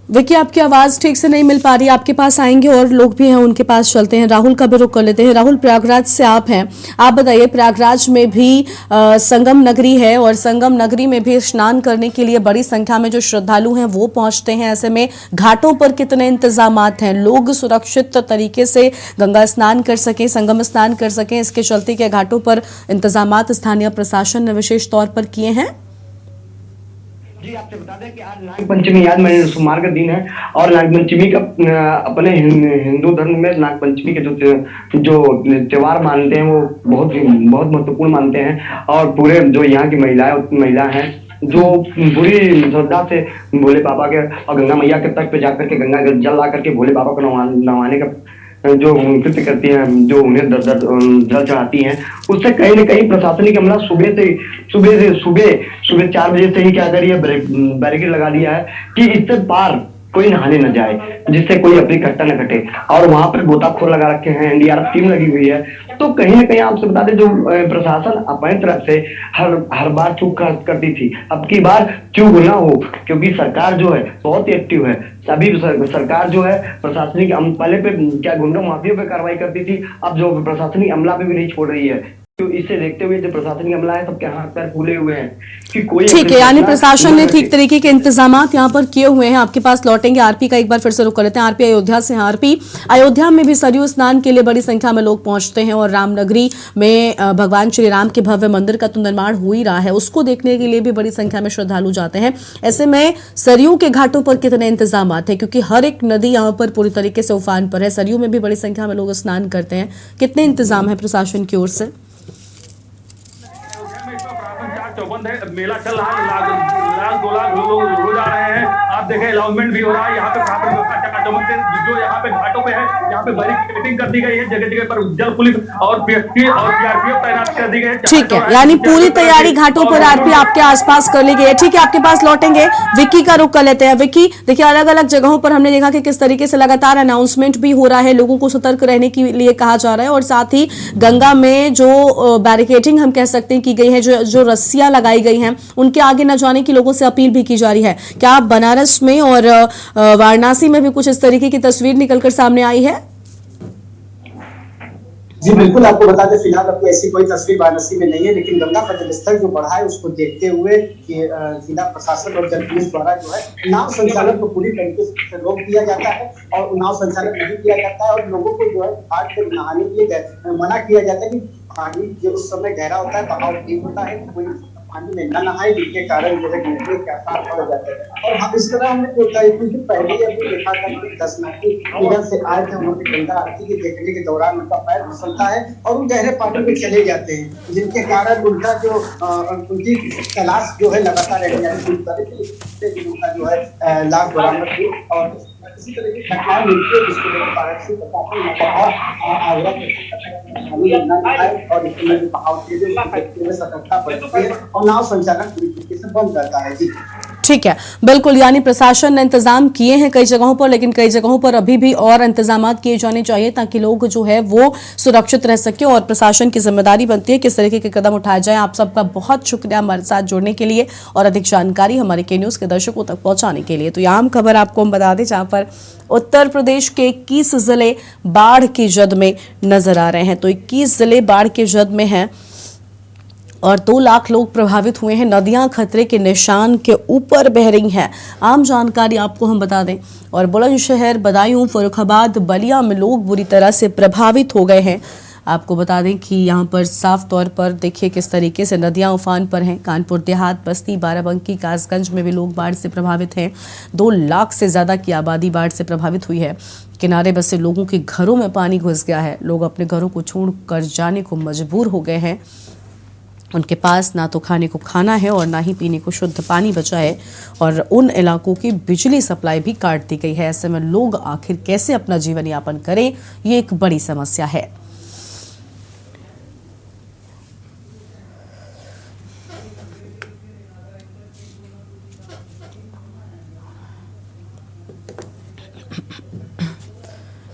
विकी, आपकी आवाज ठीक से नहीं मिल पा रही, आपके पास आएंगे और लोग भी हैं उनके पास चलते हैं। राहुल का भी रुख कर लेते हैं। राहुल, प्रयागराज से आप हैं, आप बताइए, प्रयागराज में भी संगम नगरी है और संगम नगरी में भी स्नान करने के लिए बड़ी संख्या में जो श्रद्धालु हैं वो पहुंचते हैं। ऐसे में घाटों पर कितने इंतजामात हैं, लोग सुरक्षित तरीके से गंगा स्नान कर सकें, संगम स्नान कर सकें, इसके चलते के घाटों पर इंतजामात स्थानीय प्रशासन ने विशेष तौर पर किए हैं? जी, आपसे बता दें कि आज नाग पंचमी, आज मैं सोमवार का दिन है और नाग पंचमी का अपने हिंदू धर्म में नाग पंचमी के जो त्योहार मानते हैं वो बहुत महत्वपूर्ण मानते हैं। और पूरे जो यहाँ की महिला हैं जो पूरी श्रद्धा से भोले बाबा के और गंगा मैया के तट पे जाकर के गंगा जल ला करके भोले बाबा को नवाने का जो कृत्य करती हैं, जो उन्हें जल चढ़ाती हैं, उससे कहीं न कहीं प्रशासनिक अमला सुबह 4 बजे से ही क्या करिए बैरिकेड लगा दिया है कि इससे पार कोई नहाने न जाए, जिससे कोई अपनी घटना न घटे। और वहां पर गोताखोर लगा रखे हैं, एनडीआरएफ टीम लगी हुई है। तो कहीं न कहीं आपसे बता दें, जो प्रशासन अपनी तरफ से हर बार चूक करती थी, अब की बार चूक ना हो, क्योंकि सरकार जो है बहुत ही एक्टिव है। सभी सरकार जो है प्रशासनिक पहले पे क्या गुंडों माफियों पे कार्रवाई करती थी, अब जो प्रशासनिक अमला पे भी नहीं छोड़ रही है। तो इसे देखते हुए जो प्रशासनिक अमला है सबके हाथ पैर फूले हुए हैं कि कोई ठीक है, यानी प्रशासन ने ठीक तरीके के इंतजामात यहाँ पर किए हुए हैं। आपके पास लौटेंगे, आरपी का एक बार फिर से रुख कर लेते हैं। आरपी अयोध्या से हैं। आरपी, अयोध्या में भी सरयू स्नान के लिए बड़ी संख्या में लोग पहुंचते हैं और रामनगरी में भगवान श्री राम के भव्य मंदिर का तो निर्माण हो ही रहा है, उसको देखने के लिए भी बड़ी संख्या में श्रद्धालु जाते हैं। ऐसे में सरयू के घाटों पर कितने इंतजामात है, क्योंकि हर एक नदी यहाँ पर पूरी तरीके से उफान पर है, सरयू में भी बड़ी संख्या में लोग स्नान करते हैं, कितने इंतजाम है प्रशासन की ओर से? चौबंद है, मेला चल रहा है, लाख 2 लाख लोग रोज आ रहे हैं। आप देखें अनाउंसमेंट भी हो रहा है यहाँ पे, चकाचौबंद से जो यहाँ पे घाटों पे है, यहाँ पे बैरिकेडिंग कर दी गई है, जगह जगह पर जल पुलिस और पीएफटी और सीआरपीएफ तैनात कर दी गई है। ठीक है, यानी पूरी तैयारी घाटों पर आरपी आपके आसपास कर ली गई है। ठीक है, आपके पास लौटेंगे, विक्की का रुख कर लेते हैं। विक्की, देखिए अलग अलग जगहों पर हमने देखा कि किस तरीके से लगातार अनाउंसमेंट भी हो रहा है, लोगों को सतर्क रहने के लिए कहा जा रहा है और साथ ही गंगा में जो बैरिकेडिंग हम कह सकते हैं की गई है, जो रस्सियां लगाई गई हैं, उनके आगे न जाने की लोगों से अपील भी की जा रही है। क्या आप बनारस में और वाराणसी में भी कुछ इस तरीके की तस्वीर निकलकर सामने आई है? जी बिल्कुल, आपको बता दें फिलहाल अभी ऐसी कोई तस्वीर वाराणसी में नहीं है, लेकिन गंगा का जलस्तर जो बढ़ा है उसको देखते हुए जिला प्रशासन और जल पुलिस द्वारा जो है नाव संचालन को पूरी तरीके से रोक दिया जाता है और नाव संचालन नहीं किया जाता है और लोगों को जो है घाट पे नहाने के लिए मना किया जाता है कि पानी जो उस समय गहरा होता है, बहाव ठीक होता है, कोई पानी में न नहाए, जिसके कारण जो है गिरने के आसार पड़ जाते हैं। और हम इस तरह हमने कुछ दिन पहले अभी देखा था कि 10 मीटर से आए थे, उन्होंने गंगा आरती के देखने के दौरान उनका पैर फिसलता है और वो गहरे पानी में चले जाते हैं, जिनके कारण उनका जो उनकी तलाश जो है लगातार जो है लाश बरामद हुई और इसी तरह की घटनाएं मिलती है, जिसको लेकर वाराणसी और इसमें बहाव तेज सतर्कता बढ़ती है और नाव संचालन पूरी तरीके से बंद रहता है। जी ठीक है, बिल्कुल, यानी प्रशासन ने इंतजाम किए हैं कई जगहों पर, लेकिन कई जगहों पर अभी भी और इंतजामात किए जाने चाहिए ताकि लोग जो है वो सुरक्षित रह सके और प्रशासन की जिम्मेदारी बनती है किस तरीके के कदम उठाए जाए। आप सबका बहुत शुक्रिया हमारे साथ जुड़ने के लिए और अधिक जानकारी हमारे के न्यूज के दर्शकों तक पहुंचाने के लिए। तो यहाँ खबर आपको हम बता दें, जहां पर उत्तर प्रदेश के 21 जिले बाढ़ की जद में नजर आ रहे हैं। तो 21 जिले बाढ़ की जद में हैं और 2 लाख लोग प्रभावित हुए हैं। नदियां खतरे के निशान के ऊपर बह रही हैं। आम जानकारी आपको हम बता दें, और बुलंदशहर, बदायूं, फर्रुखाबाद, बलिया में लोग बुरी तरह से प्रभावित हो गए हैं। आपको बता दें कि यहाँ पर साफ तौर पर देखिए किस तरीके से नदियां उफान पर हैं। कानपुर देहात, बस्ती, बाराबंकी, कासगंज में भी लोग बाढ़ से प्रभावित हैं। 2 लाख से ज़्यादा की आबादी बाढ़ से प्रभावित हुई है। किनारे बसे लोगों के घरों में पानी घुस गया है। लोग अपने घरों को छोड़कर जाने को मजबूर हो गए हैं। उनके पास ना तो खाने को खाना है और ना ही पीने को शुद्ध पानी बचा है और उन इलाकों की बिजली सप्लाई भी काट दी गई है। ऐसे में लोग आखिर कैसे अपना जीवन यापन करें, ये एक बड़ी समस्या है।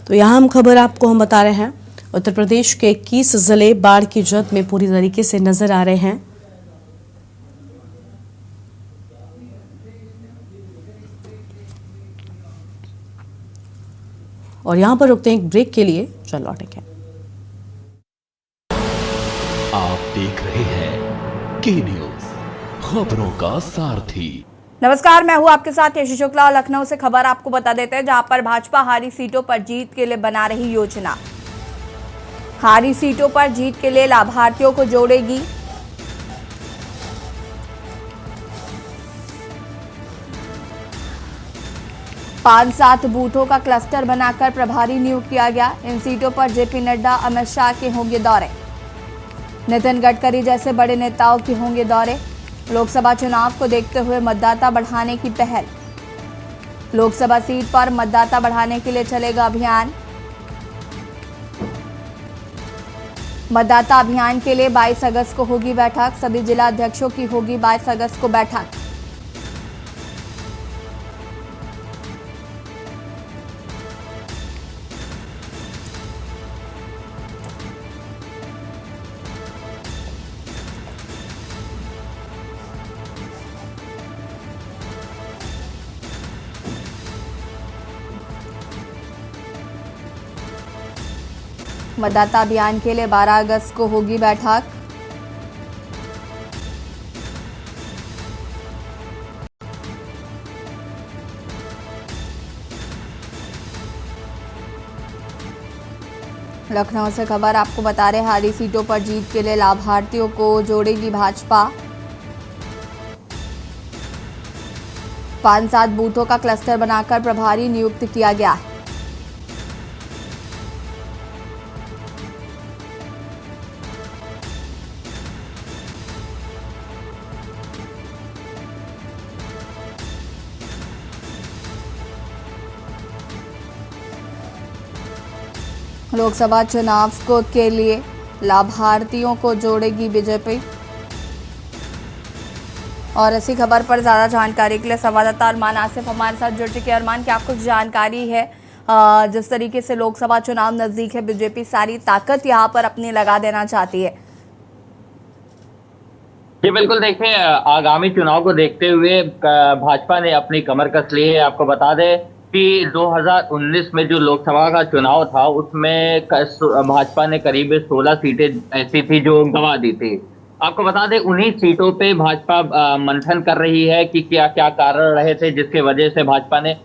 तो यहाँ हम खबर आपको हम बता रहे हैं, उत्तर प्रदेश के 21 जिले बाढ़ की जद में पूरी तरीके से नजर आ रहे हैं। और यहां पर रुकते हैं एक ब्रेक के लिए, चल लौटेंगे। आप देख रहे हैं के न्यूज, खबरों का सारथी। नमस्कार, मैं हूं आपके साथ यशी शुक्ला और लखनऊ से खबर आपको बता देते हैं, जहां पर भाजपा हारी सीटों पर जीत के लिए बना रही योजना। हारी सीटों पर जीत के लिए लाभार्थियों को जोड़ेगी। पांच 7 बूथों का क्लस्टर बनाकर प्रभारी नियुक्त किया गया। इन सीटों पर जेपी नड्डा, अमित शाह के होंगे दौरे। नितिन गडकरी जैसे बड़े नेताओं के होंगे दौरे। लोकसभा चुनाव को देखते हुए मतदाता बढ़ाने की पहल। लोकसभा सीट पर मतदाता बढ़ाने के लिए चलेगा अभियान। मतदाता अभियान के लिए 22 अगस्त को होगी बैठक। सभी जिला अध्यक्षों की होगी 22 अगस्त को बैठक। मतदाता अभियान के लिए 12 अगस्त को होगी बैठक। लखनऊ से खबर आपको बता रहे, हारी सीटों पर जीत के लिए लाभार्थियों को जोड़ेगी भाजपा। 5-7 बूथों का क्लस्टर बनाकर प्रभारी नियुक्त किया गया है। लोकसभा चुनाव को के लिए लाभार्थियों को जोड़ेगी बीजेपी। और इसी खबर पर ज़्यादा जानकारी के लिए संवाददाता अरमान आसिफ हमारे साथ जुड़ चुके हैं। अरमान, क्या कुछ जानकारी है? जिस तरीके से लोकसभा चुनाव नज़दीक है, बीजेपी सारी ताकत यहाँ पर अपनी लगा देना चाहती है। जी बिल्कुल, देखिए आगामी चुनाव को देखते हुए भाजपा ने अपनी कमर कस ली है। आपको बता दें कि 2019 में जो लोकसभा का चुनाव था उसमें भाजपा ने करीब 16 सीटें ऐसी थी जो गंवा दी थी। आपको बता दें उन्हीं सीटों पे भाजपा मंथन कर रही है कि क्या क्या कारण रहे थे जिसके वजह से भाजपा ने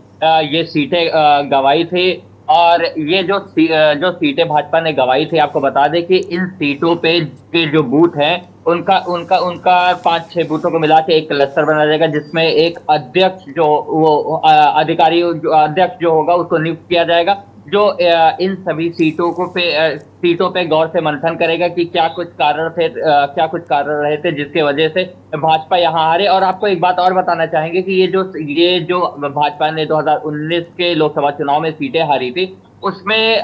ये सीटें गंवाई थी। और ये जो सीटें भाजपा ने गंवाई थी, आपको बता दें कि इन सीटों पे के जो बूथ हैं उनका 5-6 बूथों को मिला के एक क्लस्टर बनाया जाएगा, जिसमें एक अध्यक्ष जो वो अधिकारी जो अध्यक्ष जो होगा उसको नियुक्त किया जाएगा, जो इन सभी सीटों पे गौर से मंथन करेगा कि क्या कुछ कारण रहे थे जिसके वजह से भाजपा यहाँ हारे। और आपको एक बात और बताना चाहेंगे कि ये जो भाजपा ने 2019 के लोकसभा चुनाव में सीटें हारी थी, उसमें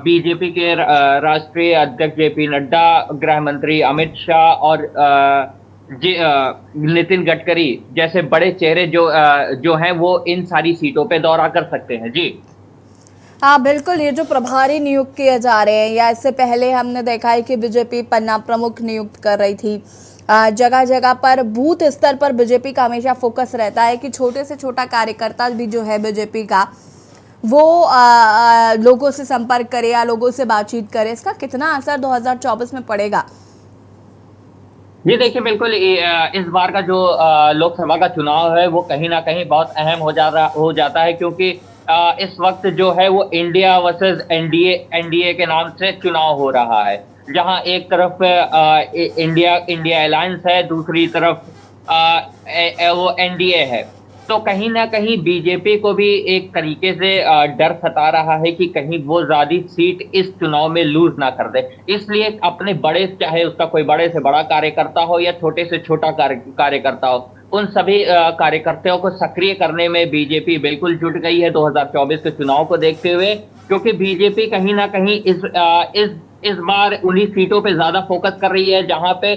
बीजेपी के राष्ट्रीय अध्यक्ष जेपी नड्डा, गृह मंत्री अमित शाह और नितिन गडकरी जैसे बड़े चेहरे जो हैं वो इन सारी सीटों पे दौरा कर सकते हैं। जी हाँ बिल्कुल, ये जो प्रभारी नियुक्त किए जा रहे हैं, या इससे पहले हमने देखा है कि बीजेपी पन्ना प्रमुख नियुक्त कर रही थी। जगह जगह पर बूथ स्तर पर बीजेपी का हमेशा फोकस रहता है कि छोटे से छोटा कार्यकर्ता भी जो है बीजेपी का वो लोगों से संपर्क करे या लोगों से बातचीत करे। इसका कितना असर 2024 में पड़ेगा? जी देखिए, बिल्कुल इस बार का जो लोकसभा का चुनाव है वो कहीं ना कहीं बहुत अहम हो जाता है, क्योंकि इस वक्त जो है वो इंडिया वर्सेस एनडीए के नाम से चुनाव हो रहा है, जहां एक तरफ इंडिया अलायंस है, दूसरी तरफ वो एनडीए है। तो कहीं ना कहीं बीजेपी को भी एक तरीके से डर सता रहा है कि कहीं वो ज्यादा सीट इस चुनाव में लूज ना कर दे। इसलिए अपने बड़े, चाहे उसका कोई बड़े से बड़ा कार्यकर्ता हो या छोटे से छोटा कार्यकर्ता हो, उन सभी कार्यकर्ताओं को सक्रिय करने में बीजेपी बिल्कुल जुट गई है 2024 के चुनाव को देखते हुए, क्योंकि बीजेपी कहीं ना कहीं इस इस बार उन्हीं सीटों पे ज्यादा फोकस कर रही है जहां पे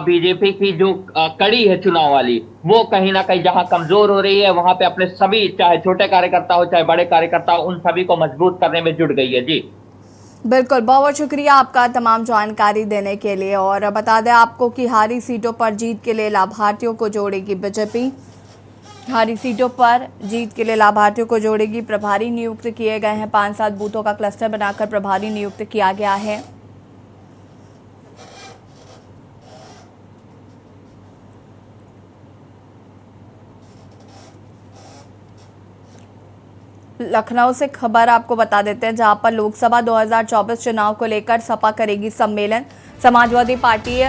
बीजेपी की जो कड़ी है चुनाव वाली, वो कहीं ना कहीं जहां कमजोर हो रही है, वहां पे अपने सभी, चाहे छोटे कार्यकर्ता हो चाहे बड़े कार्यकर्ता हो, उन सभी को मजबूत करने में जुट गई है। जी बिल्कुल, बहुत शुक्रिया आपका तमाम जानकारी देने के लिए। और बता दें आपको कि हारी सीटों पर जीत के लिए लाभार्थियों को जोड़ेगी बीजेपी। हारी सीटों पर जीत के लिए लाभार्थियों को जोड़ेगी। प्रभारी नियुक्त किए गए हैं। 5-7 बूथों का क्लस्टर बनाकर प्रभारी नियुक्त किया गया है। लखनऊ से खबर आपको बता देते हैं, जहां पर लोकसभा 2024 चुनाव को लेकर सपा करेगी सम्मेलन। समाजवादी पार्टी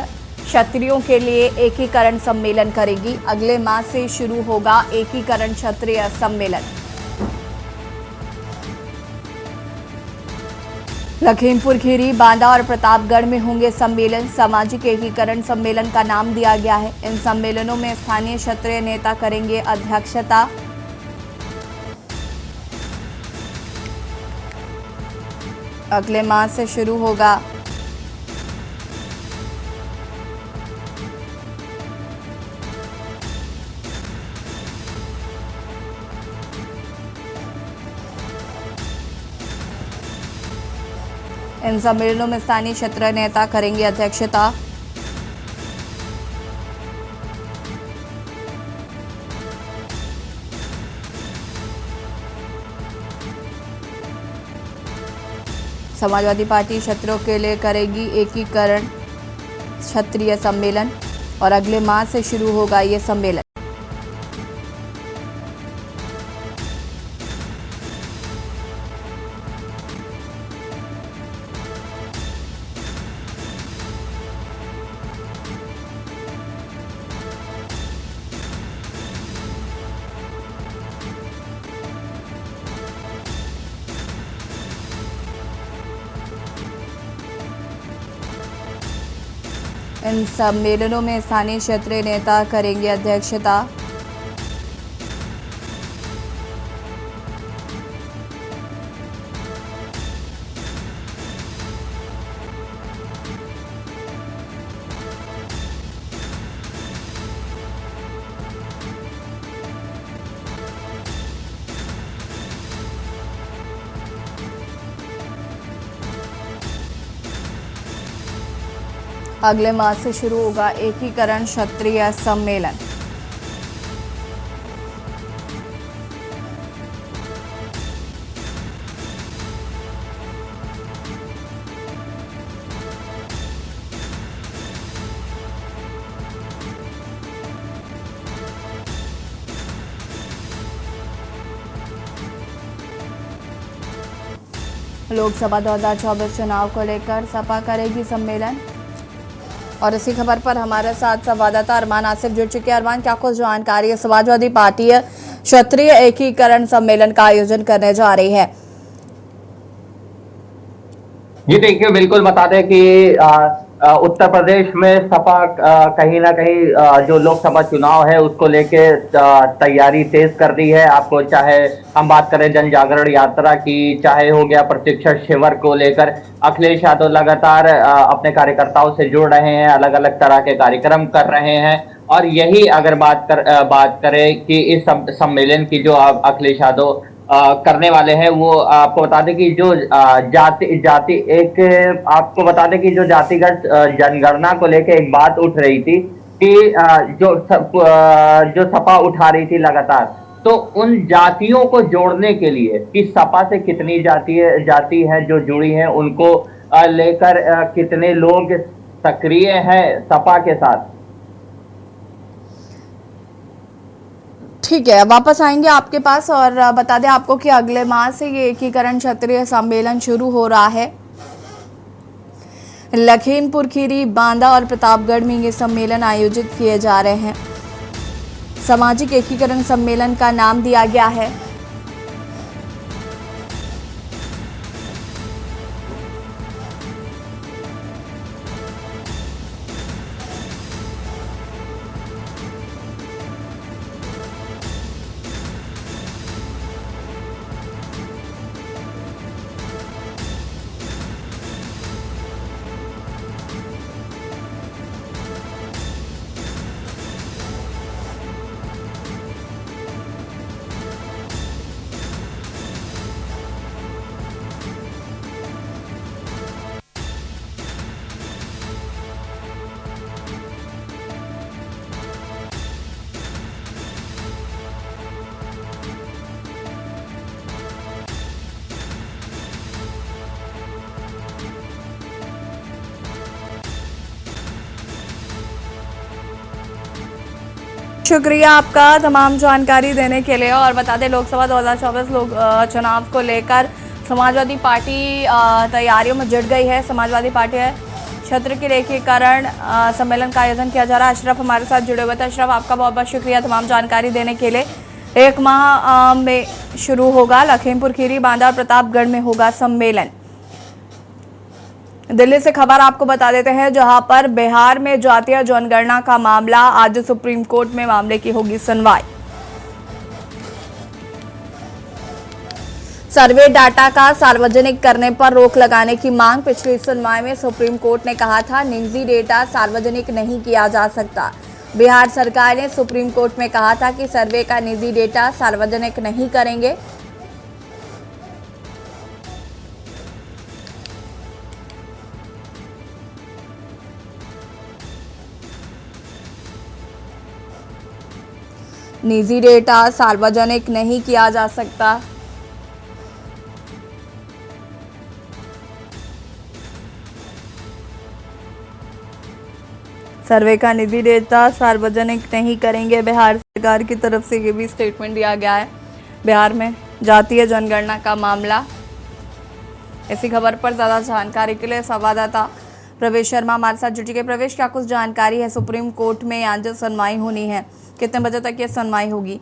क्षत्रियों के लिए एकीकरण सम्मेलन करेगी। अगले माह से शुरू होगा एकीकरण क्षत्रिय सम्मेलन। लखीमपुर खीरी, बांदा और प्रतापगढ़ में होंगे सम्मेलन। सामाजिक एकीकरण सम्मेलन का नाम दिया गया है। इन सम्मेलनों में स्थानीय क्षत्रिय नेता करेंगे अध्यक्षता। अगले माह से शुरू होगा इन सम्मेलनों में स्थानीय क्षेत्रीय नेता करेंगे अध्यक्षता। समाजवादी पार्टी क्षत्रियों के लिए करेगी एकीकरण क्षत्रिय सम्मेलन और अगले माह से शुरू होगा ये सम्मेलन। इन सम्मेलनों में स्थानीय क्षेत्रीय नेता करेंगे अध्यक्षता। अगले माह से शुरू होगा एकीकरण क्षत्रिय सम्मेलन। लोकसभा 2024 चुनाव को लेकर सपा करेगी सम्मेलन। और इसी खबर पर हमारे साथ संवाददाता अरमान आसिफ जुड़ चुके हैं। अरमान, क्या कुछ जानकारी है? समाजवादी पार्टी क्षत्रिय एकीकरण सम्मेलन का आयोजन करने जा रही है। जी देखिए, बिल्कुल बता दें कि उत्तर प्रदेश में सपा कहीं ना कहीं जो लोकसभा चुनाव है उसको लेके तैयारी तेज कर दी है। आपको चाहे हम बात करें जन जागरण यात्रा की, चाहे हो गया प्रशिक्षण शिविर को लेकर, अखिलेश यादव लगातार अपने कार्यकर्ताओं से जुड़ रहे हैं, अलग अलग तरह के कार्यक्रम कर रहे हैं। और यही अगर बात करें कि इस सम्मेलन की जो अखिलेश यादव करने वाले हैं, वो आपको बता दें कि जो आपको बता दें कि जो जातिगत जनगणना को लेकर एक बात उठ रही थी कि जो सपा उठा रही थी लगातार, तो उन जातियों को जोड़ने के लिए कि सपा से कितनी जाति है जो जुड़ी हैं, उनको लेकर कितने लोग सक्रिय हैं सपा के साथ। ठीक है, वापस आएंगे आपके पास। और बता दें आपको कि अगले माह से ये एकीकरण क्षत्रिय सम्मेलन शुरू हो रहा है। लखीमपुर खीरी, बांदा और प्रतापगढ़ में ये सम्मेलन आयोजित किए जा रहे हैं। सामाजिक एकीकरण सम्मेलन का नाम दिया गया है। शुक्रिया आपका तमाम जानकारी देने के लिए। और बता दें, लोकसभा 2024 चुनाव को लेकर समाजवादी पार्टी तैयारियों में जुट गई है। समाजवादी पार्टी क्षेत्र के एकीकरण सम्मेलन का आयोजन किया जा रहा है। अशरफ हमारे साथ जुड़े हुए थे। अशरफ, आपका बहुत बहुत शुक्रिया तमाम जानकारी देने के लिए। 1 माह में शुरू होगा, लखीमपुर खीरी, बांदा और प्रतापगढ़ में होगा सम्मेलन। दिल्ली से खबर आपको बता देते हैं, जहां पर बिहार में जातीय जनगणना का मामला, आज सुप्रीम कोर्ट में मामले की होगी सुनवाई। सर्वे डाटा का सार्वजनिक करने पर रोक लगाने की मांग। पिछली सुनवाई में सुप्रीम कोर्ट ने कहा था निजी डेटा सार्वजनिक नहीं किया जा सकता। बिहार सरकार ने सुप्रीम कोर्ट में कहा था कि सर्वे का निजी डेटा सार्वजनिक नहीं करेंगे। निजी डेटा सार्वजनिक नहीं किया जा सकता। सर्वे का निजी डेटा सार्वजनिक नहीं करेंगे। बिहार सरकार की तरफ से ये भी स्टेटमेंट दिया गया है। बिहार में जातीय जनगणना का मामला। इसी खबर पर ज़्यादा जानकारी के लिए संवाददाता प्रवेश शर्मा हमारे साथ जुट गए। प्रवेश, क्या कुछ जानकारी है? सुप्रीम कोर्ट में आज सुनवाई होनी है, कितने बजे तक ये सुनवाई होगी?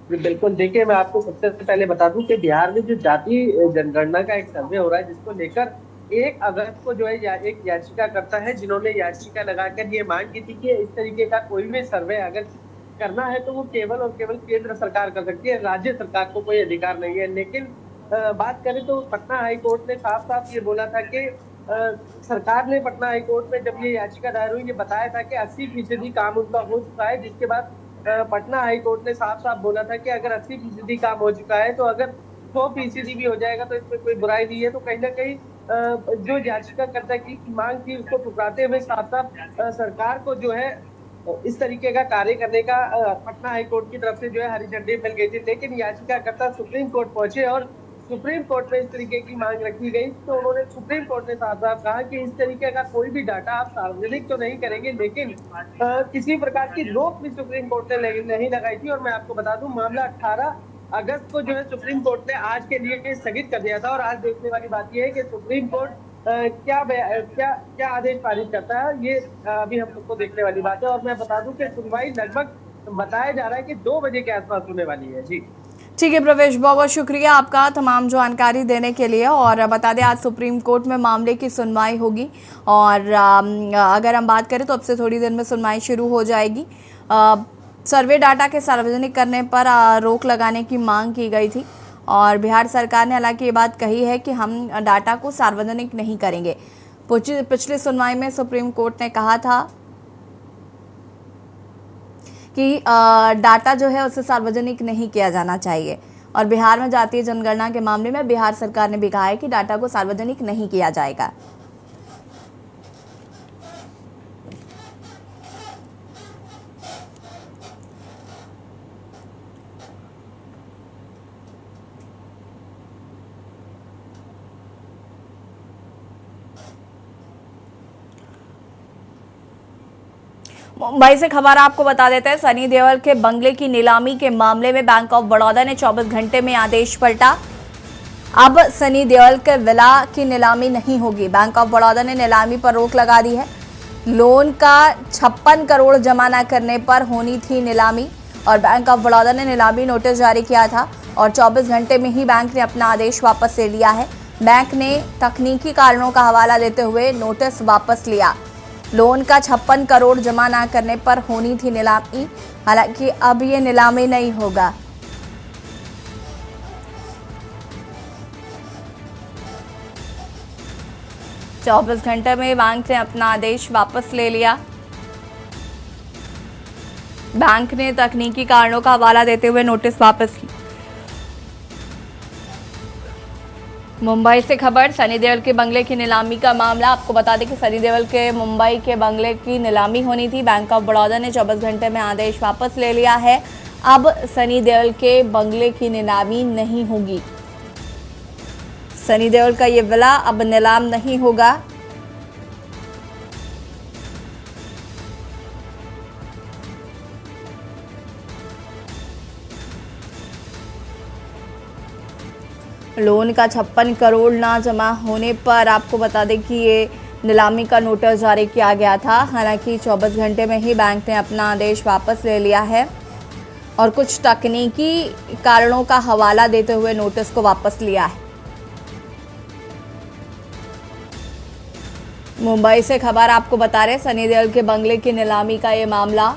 बिल्कुल, देखिए मैं आपको सबसे पहले बता दूं कि बिहार में जो जातीय जनगणना का एक सर्वे हो रहा है, जिसको लेकर 1 अगस्त को जो है एक याचिका करता है, जिन्होंने याचिका लगाकर ये मांग की थी कि इस तरीके का कोई भी सर्वे अगर करना है तो वो केवल और केवल केंद्र सरकार कर सकती है, राज्य सरकार को कोई अधिकार नहीं है। लेकिन बात करें तो पटना हाई कोर्ट ने साफ साफ ये बोला था कि सरकार ने पटना हाई कोर्ट में जब ये याचिका दायर हुई, ये बताया था कि 80% काम उनका हो चुका है। जिसके बाद पटना हाई कोर्ट ने साफ साफ बोला था कि अगर 80% काम हो चुका है तो अगर 100% भी हो जाएगा तो इसमें कोई बुराई नहीं है। तो कहीं ना कहीं जो याचिकाकर्ता की मांग थी उसको ठुकराते हुए साफ साफ सरकार को जो है इस तरीके का कार्य करने का पटना हाई कोर्ट की तरफ से जो है हरी झंडी मिल गई थी। लेकिन याचिकाकर्ता सुप्रीम कोर्ट पहुंचे और सुप्रीम कोर्ट में इस तरीके की मांग रखी गई, तो उन्होंने सुप्रीम कोर्ट ने साफ साफ कहा कि इस तरीके का कोई भी डाटा आप सार्वजनिक तो नहीं करेंगे, लेकिन किसी प्रकार की रोक भी सुप्रीम कोर्ट ने नहीं लगाई थी। और मैं आपको बता दूं, मामला 18 अगस्त को जो है सुप्रीम कोर्ट ने आज के लिए स्थगित कर दिया था। और आज देखने वाली बात यह है कि सुप्रीम कोर्ट क्या आदेश पारित करता है, ये अभी हम लोग को देखने वाली बात है। और मैं बता दूं कि सुनवाई लगभग बताया जा रहा है कि 2 बजे के आसपास होने वाली है। जी ठीक है प्रवेश, बहुत बहुत शुक्रिया आपका तमाम जानकारी देने के लिए। और बता दें, आज सुप्रीम कोर्ट में मामले की सुनवाई होगी और अगर हम बात करें तो अब से थोड़ी देर में सुनवाई शुरू हो जाएगी। सर्वे डाटा के सार्वजनिक करने पर रोक लगाने की मांग की गई थी और बिहार सरकार ने हालांकि ये बात कही है कि हम डाटा को सार्वजनिक नहीं करेंगे। पिछली सुनवाई में सुप्रीम कोर्ट ने कहा था कि डाटा जो है उसे सार्वजनिक नहीं किया जाना चाहिए। और बिहार में जातीय जनगणना के मामले में बिहार सरकार ने भी कहा है कि डाटा को सार्वजनिक नहीं किया जाएगा। मुंबई से खबर आपको बता देते हैं, सनी देओल के बंगले की नीलामी के मामले में बैंक ऑफ बड़ौदा ने 24 घंटे में आदेश पलटा। अब सनी देओल के विला की नीलामी नहीं होगी। बैंक ऑफ बड़ौदा ने नीलामी पर रोक लगा दी है। लोन का 56 करोड़ जमा न करने पर होनी थी नीलामी और बैंक ऑफ बड़ौदा ने नीलामी नोटिस जारी किया था और 24 घंटे में ही बैंक ने अपना आदेश वापस ले लिया है। बैंक ने तकनीकी कारणों का हवाला देते हुए नोटिस वापस लिया। लोन का 56 करोड़ जमा ना करने पर होनी थी नीलामी, हालांकि अब ये नीलामी नहीं होगा। चौबीस घंटे में बैंक ने अपना आदेश वापस ले लिया। बैंक ने तकनीकी कारणों का हवाला देते हुए नोटिस वापस लिया। मुंबई से खबर, सनी देओल के बंगले की नीलामी का मामला। आपको बता दें कि सनी देओल के मुंबई के बंगले की नीलामी होनी थी। बैंक ऑफ बड़ौदा ने 24 घंटे में आदेश वापस ले लिया है। अब सनी देओल के बंगले की नीलामी नहीं होगी। सनी देओल का ये विला अब नीलाम नहीं होगा। लोन का 56 करोड़ ना जमा होने पर आपको बता दें कि ये नीलामी का नोटिस जारी किया गया था। हालांकि 24 घंटे में ही बैंक ने अपना आदेश वापस ले लिया है और कुछ तकनीकी कारणों का हवाला देते हुए नोटिस को वापस लिया है। मुंबई से खबर आपको बता रहे, सनी देओल के बंगले की नीलामी का ये मामला।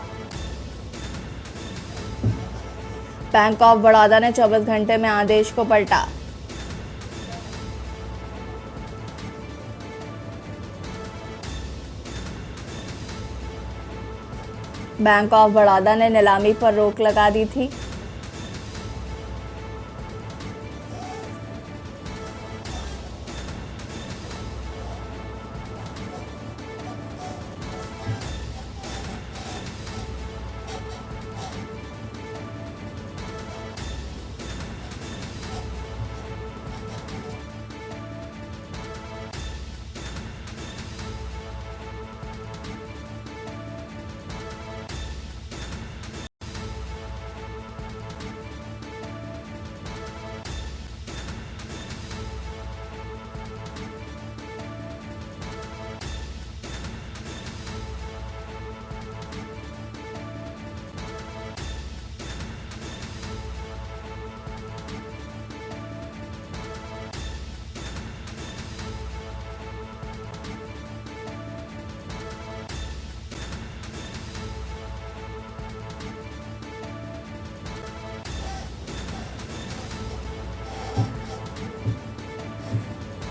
बैंक ऑफ बड़ौदा ने 24 घंटे में आदेश को पलटा। बैंक ऑफ बड़ौदा ने नीलामी पर रोक लगा दी थी।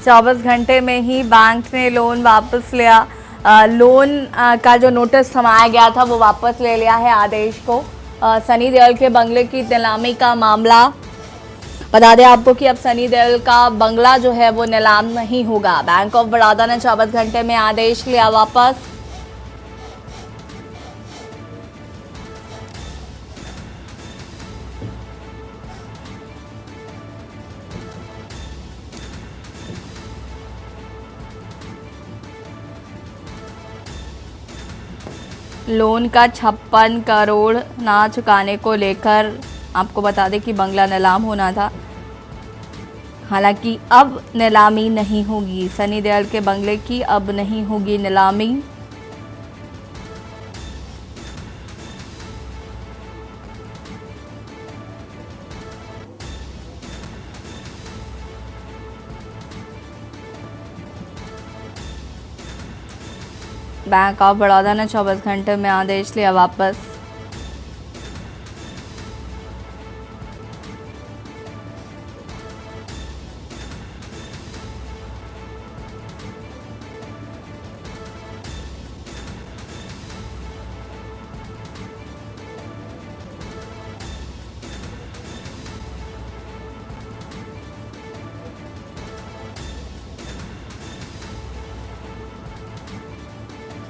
चौबीस घंटे में ही बैंक ने लोन वापस लिया। लोन का जो नोटिस थमाया गया था वो वापस ले लिया है आदेश को। सनी देओल के बंगले की नीलामी का मामला, बता दें आपको कि अब सनी देओल का बंगला जो है वो नीलाम नहीं होगा। बैंक ऑफ बड़ौदा ने 24 घंटे में आदेश लिया वापस। लोन का 56 करोड़ ना चुकाने को लेकर आपको बता दें कि बंगला नीलाम होना था। हालांकि अब नीलामी नहीं होगी। सनी देओल के बंगले की अब नहीं होगी नीलामी। बैंक ऑफ बड़ौदा ने 24 घंटे में आदेश लिया वापस।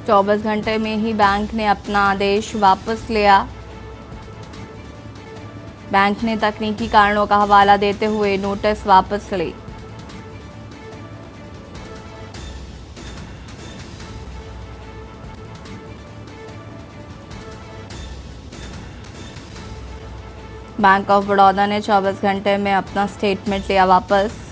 चौबीस घंटे में ही बैंक ने अपना आदेश वापस लिया। बैंक ने तकनीकी कारणों का हवाला देते हुए नोटिस वापस ली। बैंक ऑफ बड़ौदा ने 24 घंटे में अपना स्टेटमेंट लिया वापस।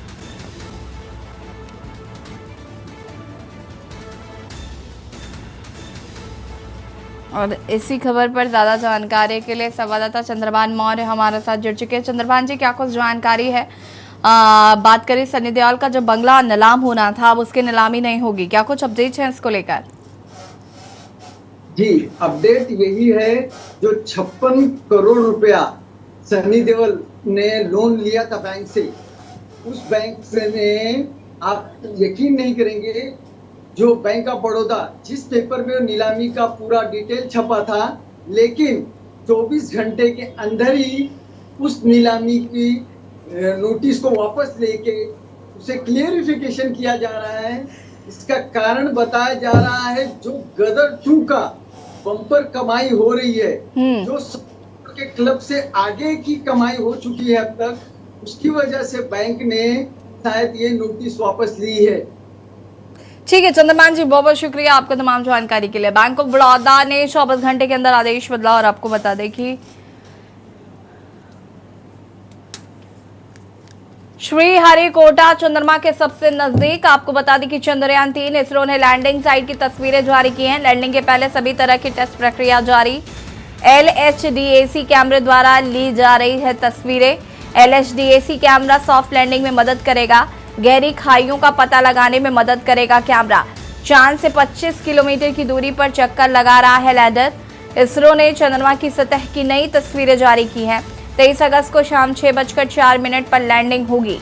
और इसी खबर पर ज़्यादा जानकारी के लिए संवाददाता चंद्रभान मौर्य हमारे साथ जुड़ चुके हैं। चंद्रभान जी, क्या कुछ जानकारी है? बात करें सनी देओल का जो बंगला नीलाम होना था अब उसकी नीलामी नहीं होगी, क्या कुछ अपडेट्स हैं इसको लेकर? जी, अपडेट यही है, जो 56 करोड़ रुपया सनी देओल ने लोन लिया था बैंक से, उस बैंक से ने आप यकीन नहीं करेंगे, जो बैंक ऑफ बड़ौदा जिस पेपर में नीलामी का पूरा डिटेल छपा था, लेकिन 24 घंटे के अंदर ही उस नीलामी की नोटिस को वापस लेके उसे क्लियरिफिकेशन किया जा रहा है। इसका कारण बताया जा रहा है, जो गदर 2 का बम्पर कमाई हो रही है, जो के क्लब से आगे की कमाई हो चुकी है अब तक, उसकी वजह से बैंक ने शायद ये नोटिस वापस ली है। ठीक है चंद्रभान जी, बहुत बहुत शुक्रिया आपका तमाम जानकारी के लिए। बैंक ऑफ बड़ौदा ने 24 घंटे के अंदर आदेश बदला और आपको बता दें कि श्रीहरिकोटा चंद्रमा के सबसे नजदीक। आपको बता दें कि चंद्रयान 3 इसरो ने लैंडिंग साइट की तस्वीरें जारी की हैं। लैंडिंग के पहले सभी तरह की टेस्ट प्रक्रिया जारी। LHDAC कैमरे द्वारा ली जा रही है तस्वीरें। LHDAC कैमरा सॉफ्ट लैंडिंग में मदद करेगा। गहरी खाइयों का पता लगाने में मदद करेगा कैमरा। चांद से 25 किलोमीटर की दूरी पर चक्कर लगा रहा है लैंडर। इसरो ने चंद्रमा की सतह की नई तस्वीरें जारी की हैं। 23 अगस्त को शाम 6:04 पर लैंडिंग होगी।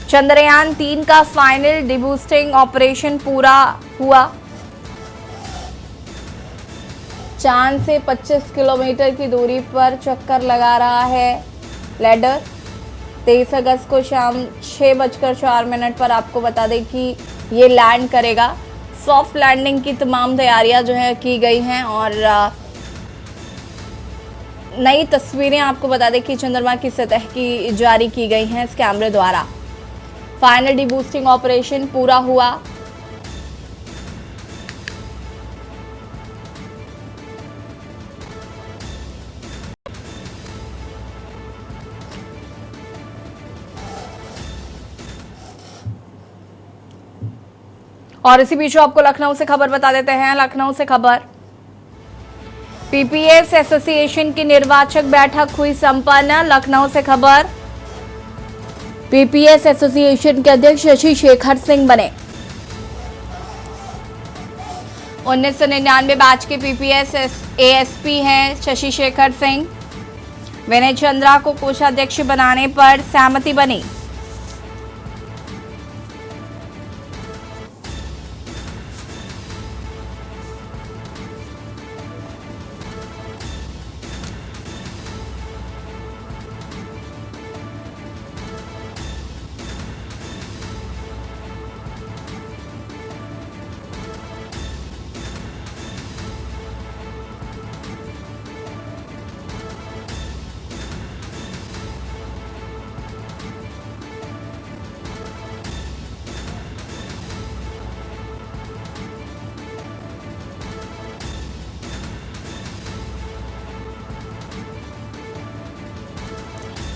चंद्रयान 3 का फाइनल डिबूस्टिंग ऑपरेशन पूरा हुआ। चांद से 25 किलोमीटर की दूरी पर चक्कर लगा रहा है लैंडर। 23 अगस्त को शाम 6:04 पर आपको बता दें कि ये लैंड करेगा। सॉफ्ट लैंडिंग की तमाम तैयारियां जो है की गई हैं और नई तस्वीरें आपको बता दें कि चंद्रमा की सतह की जारी की गई हैं इस कैमरे द्वारा। फाइनल डिबूस्टिंग ऑपरेशन पूरा हुआ। और इसी बीच आपको लखनऊ से खबर बता देते हैं। लखनऊ से खबर, पीपीएस एसोसिएशन की निर्वाचक बैठक हुई संपन्न। लखनऊ से खबर, पीपीएस एसोसिएशन के अध्यक्ष शशि शेखर सिंह बने। 1999 बैच के पीपीएस एएसपी हैं शशि शेखर सिंह। विनय चंद्रा को कोषाध्यक्ष बनाने पर सहमति बनी।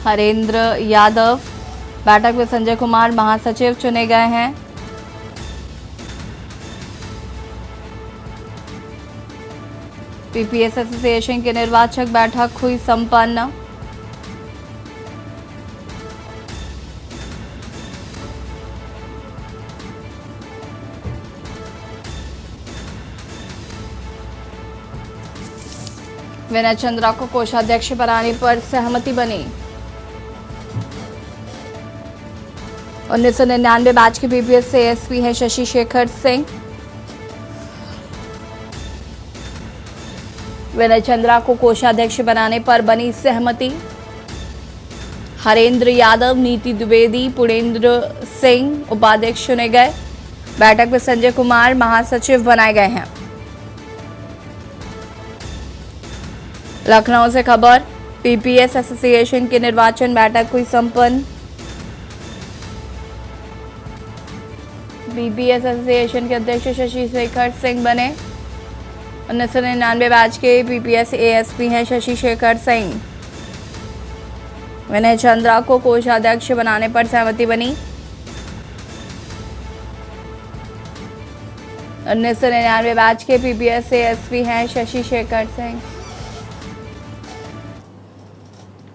हरेंद्र यादव, बैठक में संजय कुमार महासचिव चुने गए हैं। पीपीएस एसोसिएशन की निर्वाचक बैठक हुई संपन्न। विनय चंद्रा को कोषाध्यक्ष बनाने पर सहमति बनी। 1999 बैच के पीपीएस से एएसपी हैं शशि शेखर सिंह। विनय चंद्रा को कोषाध्यक्ष बनाने पर बनी सहमति। हरेंद्र यादव, नीति द्विवेदी, पुणेंद्र सिंह उपाध्यक्ष चुने गए। बैठक में संजय कुमार महासचिव बनाए गए हैं। लखनऊ से खबर, पीपीएस एसोसिएशन की निर्वाचन बैठक हुई संपन्न। पीपीएस एसोसिएशन के अध्यक्ष शशि शेखर सिंह बने। 1999 बैच के पीपीएस एएसपी हैं शशि शेखर सिंह। विनय चंद्रा को कोषाध्यक्ष बनाने पर सहमति बनी। 1999 बैच के पीपीएस एएसपी हैं शशि शेखर सिंह।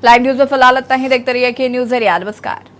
लाइव न्यूज में फिलहाल इतना ही। देखते रहिए के न्यूज एरिया। नमस्कार।